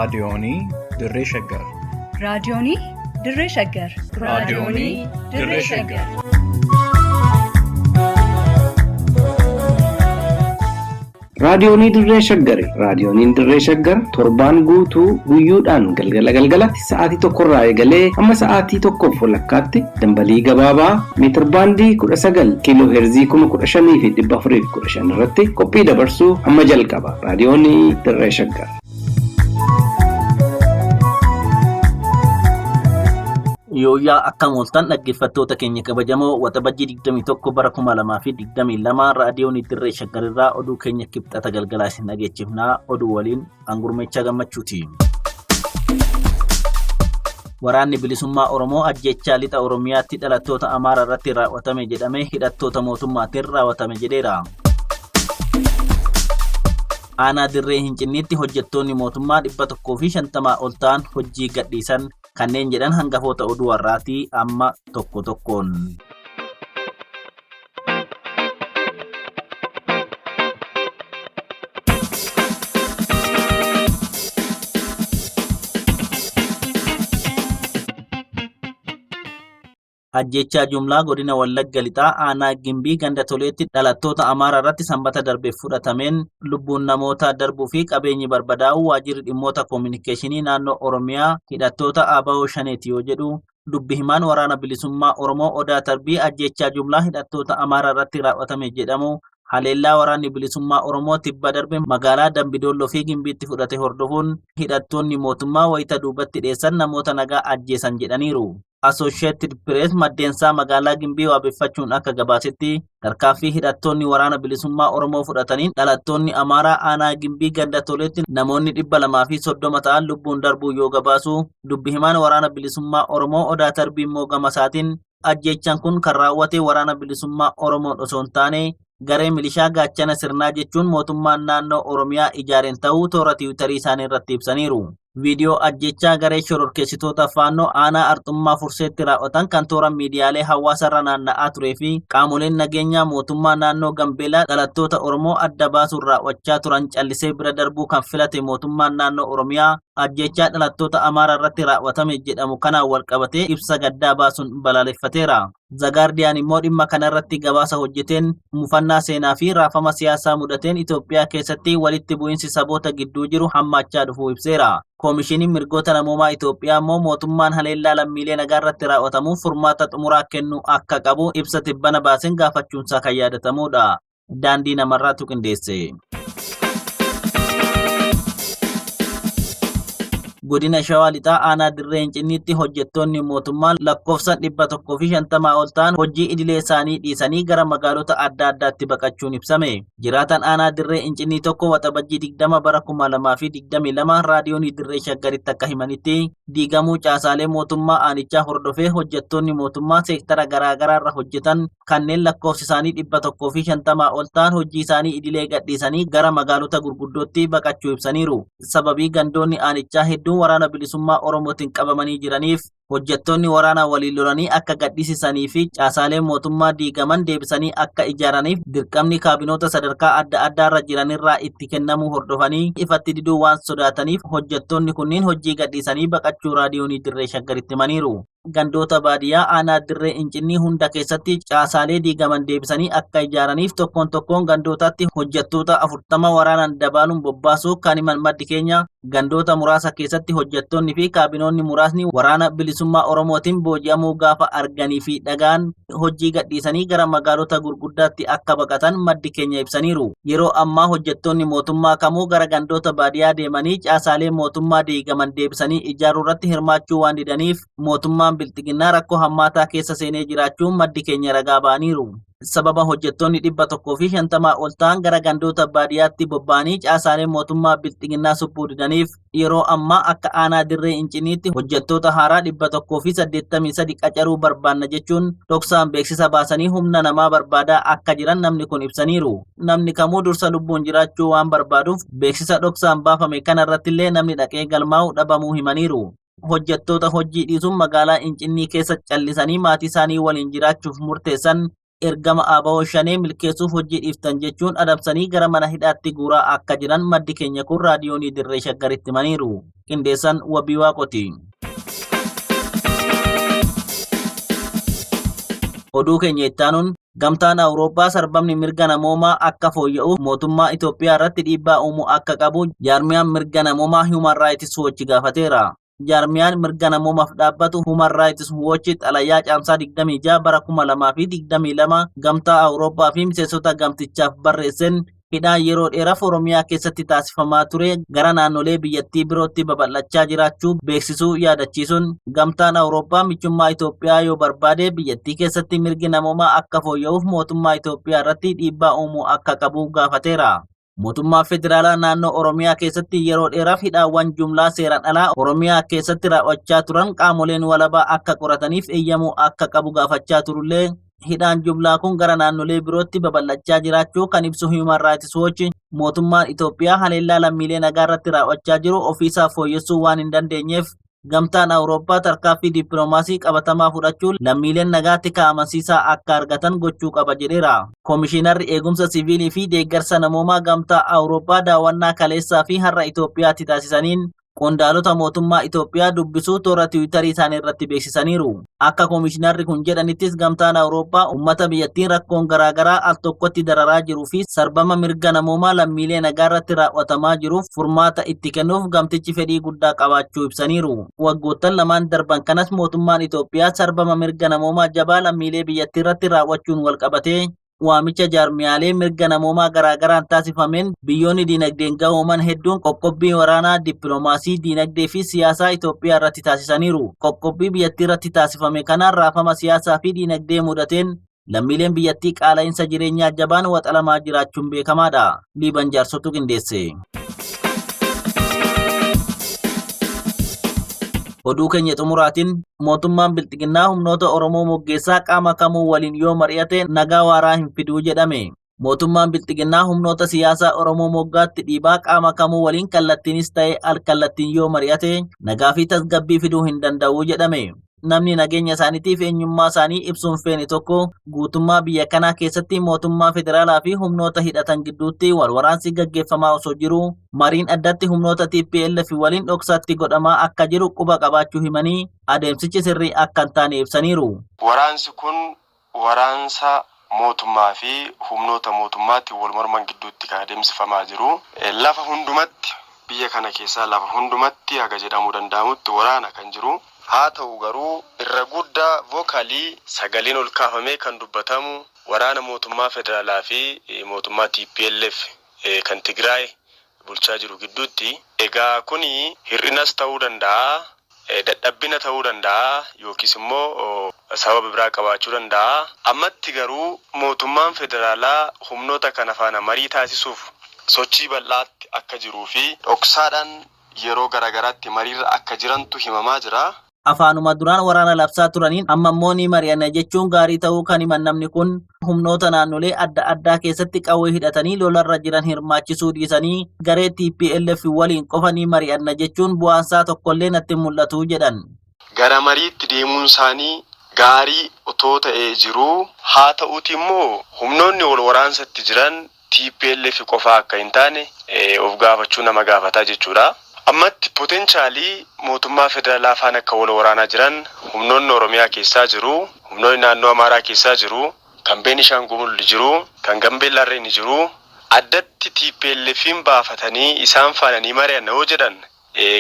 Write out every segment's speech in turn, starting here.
raadiyoonii Dirree Shaggar. raadiyoonii Dirree Shaggar. raadiyoonii Dirree Shaggar. Raadiyoonii Dirree Shaggari. Raadiyooniin Dirree Shaggar torbaan guutuu guyyoodhaan galgalatti sa'aatii tokkorraa eegalee hamma sa'aatii tokkoof walakkaatti dambalii gabaabaa meetir baandii 19 kiiloo heerzii 15,415 irratti qophii dabarsuu hamma jalqaba. Raadiyoonii Dirree Shaggar. Yooyaa akka mooltan dhaggeeffattoota keenya kabajamoo waxabajjii 21 bara 2022 raadiyoon Dirree Shaggar irraa oduu keenya kibxata galgalaa isin dhageechifnaa. Oduu waliin Angurmeechaa Gammachuuti. Waraanni bilisummaa Oromoo ajjechaa lixa Oromiyaatti dhalattoota Amaaraa irratti raawwatame jedhamee hidhattoota mootummaatiin raawwatame jedheera. Aanaa Dirree Hincinniitti hojjettoonni mootummaa 150 ol ta'an hojii gadhiisan kanneen jedhan hangafoota oduu har'aatii amma tokko tokkoon. Ajjechaa jumlaa godina Wallagga lixaa aanaa Gimbii ganda toleetti dhalattoota Amaaraa irratti sanbata darbe fudhatameen lubbuun namoota darbuu fi qabeenyi barbadaa'uu waajjirri dhimmoota koominikeeshinii naannoo Oromiyaa hidhattoota ABO shaneeti yoo jedhu dubbi himaan waraana bilisummaa Oromoo Odaa Tarbii ajjechaa jumlaa hidhattoota Amaaraa irratti raawwatame jedhamu haleellaa waraanni bilisummaa Oromoo tibba darbe magaalaa Dambidolloo fi Gimbiitti fudhate hordofuun hidhattoonni mootummaa wayita duubatti dhiyeessan namoota nagaa ajjeesan jedhaniiru. Associated Press maddeensaa magaalaa Gimbii waabeffachuun akka gabaasetti tarkaanfii hidhattoonni waraana bilisummaa Oromoo fudhataniin dhalattoonni Amaaraa aanaa Gimbii ganda toleetti namoonni 230 ta'an lubbuun darbuu yoo gabaasu dubbi himaan waraana bilisummaa Oromoo Odaa Tarbii immoo gama isaatiin ajjechaan kun kan raawwate waraana bilisummaa Oromoon osoo hin taane garee milishaa gaachana sirnaa jechuun mootummaan naannoo Oromiyaa ijaareen ta'uu toora tiwiitarii isaanii irratti ibsaniiru. Viidiyoo ajjechaa garee shororkeessitoota faannoo aanaa Arxummaa Furseetti raawwatan kan toora miidiyaalee hawaasaarra naanna'aa turee fi qaamoleen nageenyaa mootummaa naannoo Gambeelaa dhalattoota Oromoo adda baasuun raawwachaa turan callisee bira darbuu kan filate mootummaan naannoo Oromiyaa ajjechaa dhalattoota Amaaraa irratti raawwatame jedhamu kanaan walqabatee ibsa gaddaa baasuun balaaleffateera. Zagaardiyaan immoo dhimma kanarratti gabaasa hojjeteen mufannaa seenaa fi raafama siyaasaa mudateen Itoophiyaa keessatti walitti bu'iinsi saboota gidduu jiru hammaachaa dhufuu ibseera. Koomishiniin mirgoota namoomaa Itoophiyaa immoo mootummaan haleellaa lammiilee nagaa irratti raawwatamuuf furmaata xumuraa kennuu akka qabu ibsa tibbana baaseen gaafachuunsaa kan yaadatamudha. Daandii namarraatu qindeesse. Godina Shawaa lixaa aanaa Dirree Hincinniitti hojjettoonni mootummaa lakkoofsa 150 ol ta'an hojii idilee isaanii dhiisanii gara magaalota adda addaatti baqachuun ibsame. Jiraataan aanaa Dirree Hincinnii tokko waxabajjii 20 bara 2022 raadiyoon Dirree Shaggaritti akka himanitti diigamuu caasaalee mootummaa aanichaa hordofee hojjettoonni mootummaa seektara garaagaraa irra hojjetan kanneen lakkoofsi isaanii 150 ol ta'an hojii isaanii idilee gadhiisanii gara magaalota gurguddootti baqachuu ibsaniiru. Sababii gandoonni aanichaa hedduun waraana bilisummaa Oromootiin qabamanii jiraniif hojjettoonni waraana waliin lolanii akka gadhiisisanii fi caasaaleen mootummaa diigaman deebisanii akka ijaaraniif dirqamni kaabinoota sadarkaa adda addaarra jiranirraa itti kennamuu hordofanii ifatti diduu waan sodaataniif hojjettoonni kunniin hojii gadhiisanii baqachuu raadiyoonii Dirree Shaggaritti himaniiru. Gandoota baadiyyaa aanaa Dirree Hincinnii hunda keessatti caasaalee diigaman deebisanii akka ijaaraniif tokkoon gandootaatti hojjettoota 40 waraanaan dabaaluun bobbaasuu kan himan maddi keenya gandoota muraasa keessatti hojjettoonni fi kaabinoonni muraasni waraana bilisummaa Oromootiin booji'amuu gaafa arganii fi dhagaan hojii gadhiisanii gara magaalota gurguddaatti akka baqatan maddi keenya ibsaniiru. Yeroo ammaa hojjettoonni mootummaa kamuu gara gandoota baadiyyaa deemanii caasaalee mootummaa diigaman deebisanii ijaaruu irratti hirmaachuu waan didaniif mootummaan bilxiginnaa rakkoo hammaataa keessa seenee jiraachuun maddi keenya ragaa ba'aniiru. Sababa hojjettoonni 150 ol ta'an gara gandoota baadiyyaatti bobba'anii caasaalee mootummaa bilxiginnaa suphuu didaniif yeroo ammaa akka aanaa Dirree Hincinniitti hojjettoota haaraa 183 qacaruu barbaanna jechuun dhoksaan beeksisa baasanii humna namaa barbaadaa akka jiran namni kun ibsaniiru. Namni kamuu dursa lubbuun jiraachuu waan barbaaduuf beeksisa dhoksaan baafame kanarrattillee namni dhaqee galmaa'uu dhabamuu himaniiru. Hojjettoota hojii dhiisuun magaalaa Hincinnii keessa callisanii maatii isaanii waliin jiraachuuf murteessan ergama ABO shanee milkeessuuf hojii dhiiftan jechuun adamsanii gara mana hidhaatti guuraa akka jiran maddi keenya kun raadiyoonii dirree shaggaritti himaniiru. Qindeessan Wabii Waaqoti. Oduu keenya ittaanuun gamtaan Awurooppaa sarbamni mirga namoomaa akka fooyya'uuf mootummaa Itoophiyaa irratti dhiibbaa uumuu akka qabu jaarmiyaan mirga namoomaa Human Rights Watch gaafateera. Jaarmiyaan mirga namoomaaf dhaabbatu Human Rights Watch xalayaa caamsaa 26 bara 2022 gamtaa Awurooppaa fi miseensota gamtichaaf barreesseen hidhaan yeroo dheeraaf Oromiyaa keessatti taasifamaa ture gara naannolee biyyattii birootti babal'achaa jiraachuu beeksisuu yaadachiisuun gamtaan Awurooppaa michummaa Itoophiyaa yoo barbaade biyyattii keessatti mirgi namoomaa akka fooyya'uuf mootummaa Itoophiyaa irratti dhiibbaa uumuu akka qabu gaafateera. Mootummaa federaalaa naannoo Oromiyaa keessatti yeroo dheeraaf hidhaawwan jumlaa seeraan alaa Oromiyaa keessatti raawwachaa turan qaamoleen walabaa akka qorataniif eeyyamuu akka qabu gaafachaa turullee hidhaan jumlaa kun gara naannolee birootti babal'achaa jiraachuu kan ibsu Human Rights Watch mootummaan Itoophiyaa haleellaa lammiilee nagaa irratti raawwachaa jiru ofiisaaf fooyyessuu waan hin dandeenyeef gamtaan Awurooppaa tarkaanfii dippiloomaasii qabatamaa fudhachuun lammiileen nagaatti amansiisaa akka argatan gochuu qaba jedheera. Koomishinarri eegumsa siviilii fi deeggarsa namoomaa gamtaa Awurooppaa daawwannaa kaleessaa fi har'a Itoophiyaatti taasisaniin qondaalota mootummaa Itoophiyaa dubbisuu toora Tiwiitarii isaanii irratti beeksisaniiru. Akka koomishinarri kun jedhanittis gamtaan Awurooppaa uummata biyyattiin rakkoon garaagaraa al tokkotti dararaa jiruu fi sarbama mirga namoomaa lammiilee nagaa irratti raawwatamaa jiruuf furmaata itti kennuuf gamtichi fedhii guddaa qabaachuu ibsaniiru. Waggoottan lamaan darban kanas mootummaan Itoophiyaa sarbama mirga namoomaa jabaa lammiilee biyyattii irratti raawwachuun walqabatee waamicha jaarmiyaalee mirga namoomaa garaagaraan taasifameen biyyoonni diinagdeen gahooman hedduun qoqqobbii waraanaa dippiloomaasii diinagdee fi siyaasaa Itoophiyaa irratti taasisaniiru. Qoqqobbii biyyattii irratti taasifame kanaan raafama siyaasaa fi diinagdee mudateen lammiileen biyyattii qaala'insa jireenyaa jabaan waxalamaa jiraachuun beekamaadha. Liiban Jaarsotu qindeesse. Oduu keenya xumuraatiin mootummaan Bilxiginnaa humnoota Oromoo moggeessaa qaama kamuu waliin yoo mari'ate nagaa waaraa hin fiduu jedhame. Mootummaan Bilxiginnaa humnoota siyaasaa Oromoo moggaatti dhiibaa qaama kamuu waliin kallattiinis ta'e al-kallattiin yoo mari'ate nagaa fi tasgabbii fiduu hin danda'u jedhame. Namni nageenya isaaniitiif eenyummaa isaanii ibsuun feene tokko guutummaa biyya kanaa keessatti mootummaa federaalaa fi humnoota hidhatan gidduutti walwaraansi gaggeeffamaa osoo jiru mariin addatti humnoota TPLF waliin dhoksaatti godhamaa akka jiru quba qabaachuu himanii adeemsichi sirrii akka hin taane ibsaniiru. Waraansi kun waraansa mootummaa fi humnoota mootummaatti wal morman gidduutti kan adeemsifamaa jiru. Lafa hundumatti biyya kana keessaa lafa hundumatti haga jedhamuu danda'amutti waraana kan jiru. Haa ta'u garuu irra guddaa vookaalii sagaleen ol kaafamee kan dubbatamu waraana mootummaa federaalaa fi mootummaa TPLF kan Tigraay bulchaa jiru gidduutti. Egaa kuni hir'inas ta'uu danda'a, dadhabbina ta'uu danda'a yookiis immoo sababa biraa qabaachuu danda'a. Ammatti garuu mootummaan federaalaa humnoota kana faana marii taasisuuf sochii bal'aatti akka jiruu fi dhoksaadhaan yeroo garagaraatti mariirra akka jirantu himamaa jira. Afaanuma duraan waraana labsaa turaniin amma immoo ni mari'anna jechuun gaarii ta'uu kan himan namni kun humnoota naannolee adda addaa keessatti qawwee hidhatanii lolarra jiran hirmaachisuu dhiisanii garee TPLF waliin qofa ni mari'anna jechuun bu'aansaa tokkollee natti mul'atu jedhan. Gara mariitti deemuun isaanii gaarii otoo ta'ee jiru. Haa ta'uuti immoo humnoonni wal waraansatti jiran TPLF qofa akka hin taane of gaafachuu nama gaafataa jechuudha. Ammatti potentiaalii mootummaa federaalaa faana akka wal waraanaa jiran humnoonni Oromiyaa keessaa jiru, humnoonni naannoo Amaaraa keessaa jiru, kan Beenishaangul jiru, kan Gambeellaarree ni jiru. Addatti TPLFin baafatanii isaan faana ni mari'anna yoo jedhan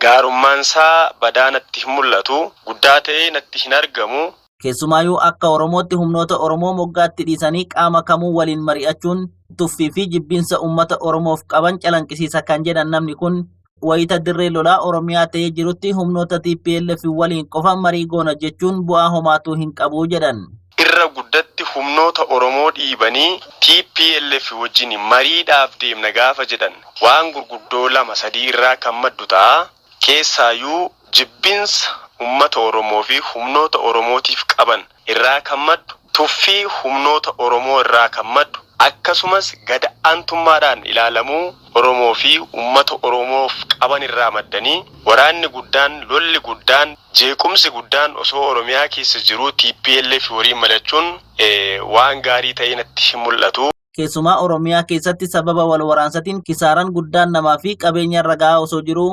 gaarummaan isaa badaa natti hin mul'atu, guddaa ta'ee natti hin argamu. Keessumaayuu akka Oromootti humnoota Oromoo moggaatti dhiisanii qaama kamuu waliin mari'achuun tuffii fi jibbiinsa uummata Oromoof qaban calanqisiisa kan jedhan namni kun wayita dirree lolaa Oromiyaa ta'ee jirutti humnoota TPLF waliin qofa marii goona jechuun bu'aa homaatuu hin qabu jedhan. Irra guddatti humnoota Oromoo dhiibanii TPLF wajjin mariidhaaf deemna gaafa jedhan waan gurguddoo 2-3 irraa kan maddu ta'a. Keessaayyuu jibbinsa ummata Oromoo fi humnoota Oromootiif qaban irraa kan maddu, tuffii humnoota Oromoo irraa kan maddu, akkasumas gad-aantummaadhaan ilaalamuu Oromoo fi uummata Oromoof qaban irraa maddanii waraanni guddaan, lolli guddaan, jeequmsi guddaan osoo Oromiyaa keessa jiru TPLF waliin malachuun waan gaarii ta'ee natti mul'atu. Keessumaa Oromiyaa keessatti sababa wal waraansaatiin kisaaraan guddaan namaa fi qabeenya ragaa osoo jiru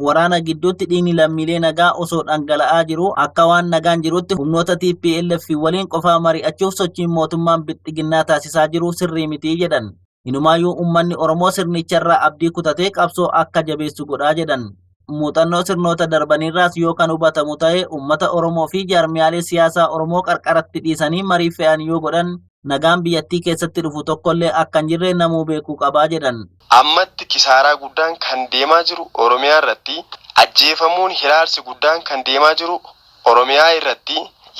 waraana gidduutti dhiigni lammiilee nagaa osoo dhangala'aa jiru akka waan nagaan jirutti humnoota TPLF waliin qofaa mari'achuuf sochiin mootummaan bilxiginnaa taasisaa jiru sirrii miti jedhan. Inumaayyuu uummanni Oromoo sirnicharraa abdii kutatee qabsoo akka jabeessu godhaa jedhan. Muuxannoo sirnoota darbanirraas yoo kan hubatamu ta'e uummata Oromoo fi jaarmiyaalee siyaasaa Oromoo qarqaratti dhiisanii marii fe'an yoo godhan nagaan biyyattii keessatti dhufu tokkollee akka hin jirre namuu beekuu qabaa jedhan. Ammatti kisaaraa guddaan kan deemaa jiru Oromiyaa irratti, ajjeefamuun hiraarsi guddaan kan deemaa jiru Oromiyaa irratti,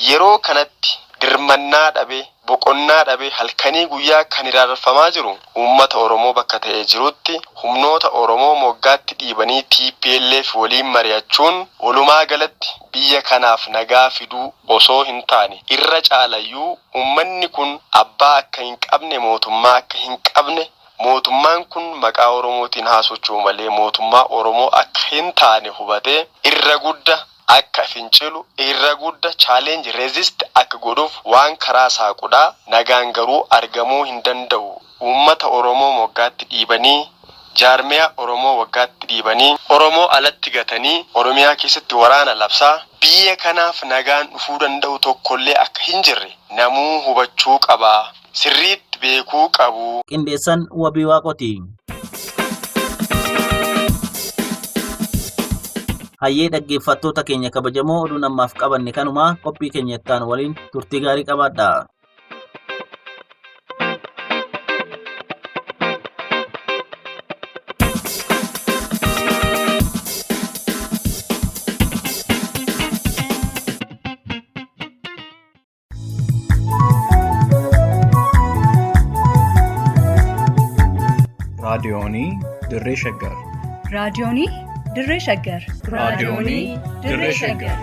yeroo kanatti dirmannaa dhabe, boqonnaa dhabe, halkanii guyyaa kan hiraarfamaa jiru uummata Oromoo bakka ta'ee jirutti humnoota Oromoo moggaatti dhiibanii TPLF waliin mari'achuun walumaa galatti biyya kanaaf nagaa fiduu osoo hin taane irra caalayyuu uummanni kun abbaa akka hin qabne, mootummaa akka hin qabne, mootummaan kun maqaa Oromootiin haasochuu malee mootummaa Oromoo akka hin taane hubatee irra gudda akka fincilu, irra gudda challenge resist akka godhuuf waan karaa saaqudhaa. Nagaan garuu argamuu hin danda'u. Uummata Oromoo moggaatti dhiibanii, jaarmiyaa Oromoo waggaatti dhiibanii, Oromoo alatti gatanii Oromiyaa keessatti waraana labsaa biyya kanaaf nagaan dhufuu danda'u tokkollee akka hin jirre namuu hubachuu qaba. Sirriitti beekuu qabu. Qindeessan Wabii Waaqooti. Hayyee dhaggeeffattoota keenya kabajamoo oduu namaaf qabanne kanuma qophii keenya ittaan waliin turtii gaarii qabaadha. raadiyoonii Dirree Shaggar. raadiyoonii Dirree Shaggar. raadiyoonii Dirree Shaggar.